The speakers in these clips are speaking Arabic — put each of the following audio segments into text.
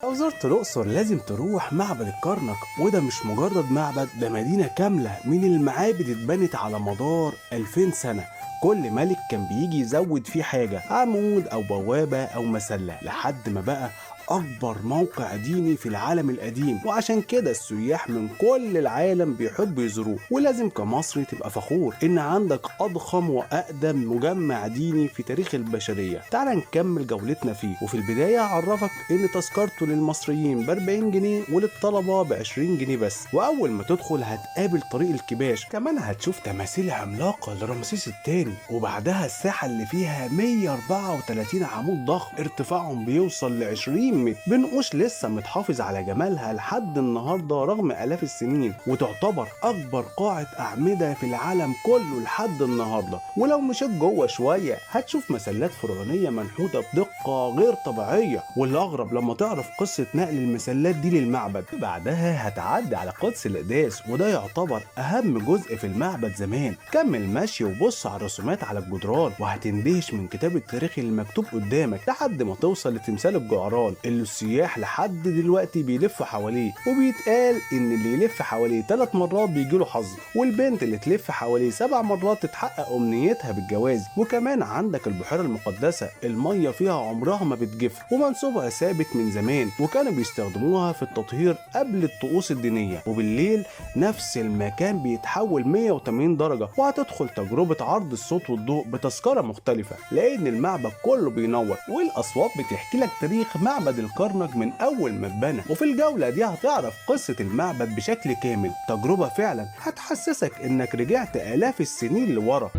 لو زرت الأقصر لازم تروح معبد الكرنك، وده مش مجرد معبد، ده مدينة كاملة من المعابد اتبنت على مدار 2000 سنة. كل ملك كان بيجي يزود فيه حاجة، عمود أو بوابة أو مسلة، لحد ما بقى أكبر موقع ديني في العالم القديم. وعشان كده السياح من كل العالم بيحبوا يزوروه. ولازم كمصري تبقى فخور إن عندك أضخم وأقدم مجمع ديني في تاريخ البشرية. تعال نكمل جولتنا فيه. وفي البداية أعرفك إن تذكرته للمصريين ب40 جنيه وللطلبة ب20 جنيه بس. وأول ما تدخل هتقابل طريق الكباش، كمان هتشوف تماثيل عملاقة لرمسيس الثاني، وبعدها الساحة اللي فيها 134 عمود ضخم ارتفاعهم بيوصل ل 20 متر. بنقوش لسه متحافظ على جمالها لحد النهارده رغم آلاف السنين، وتعتبر أكبر قاعة أعمدة في العالم كله لحد النهارده. ولو مشيت جوه شوية هتشوف مسلات فرعونية منحوتة بدقة غير طبيعية. والأغرب لما تعرف قصة نقل المسلات دي للمعبد. بعدها هتعدي على قدس الأقداس، وده يعتبر أهم جزء في المعبد زمان. كمل ماشي وبص على الرسومات على الجدران، وهتندهش من كتاب التاريخ اللي مكتوب قدامك لحد ما توصل لتمثال الجعران اللي السياح لحد دلوقتي بيلفوا حواليه. وبيتقال ان اللي يلف حواليه 3 مرات بيجيله حظ، والبنت اللي تلف حواليه 7 مرات تتحقق امنيتها بالجواز. وكمان عندك البحيرة المقدسة، المية فيها عمرها ما بتجف ومنسوبها ثابت من زمان، وكانوا بيستخدموها في التطهير قبل الطقوس الدينية. وبالليل نفس المكان بيتحول 180 درجة، وهتدخل تجربة عرض الصوت والضوء بتذكرة مختلفة، لأن المعبد كله بينور والأصوات بتحكي لك تاريخ معبد الكرنك من أول ما اتبنى. وفي الجولة دي هتعرف قصة المعبد بشكل كامل، تجربة فعلا هتحسسك إنك رجعت آلاف السنين لورا.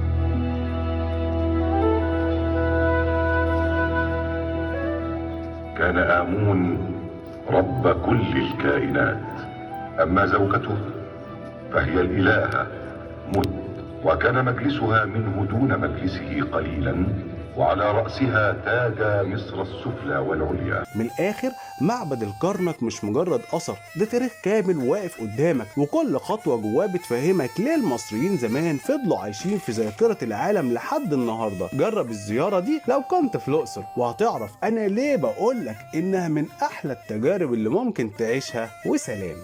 كان آمون رب كل الكائنات، أما زوجته فهي الإلهة مد، وكان مجلسها منه دون مجلسه قليلا، وعلى رأسها تاج مصر السفلى والعليا. من الآخر معبد الكرنك مش مجرد أثر، ده تاريخ كامل واقف قدامك، وكل خطوة جواه بتفهمك ليه المصريين زمان فضلوا عايشين في ذاكرة العالم لحد النهاردة. جرب الزيارة دي لو كنت في الأقصر، وهتعرف أنا ليه بقولك إنها من أحلى التجارب اللي ممكن تعيشها. وسلام.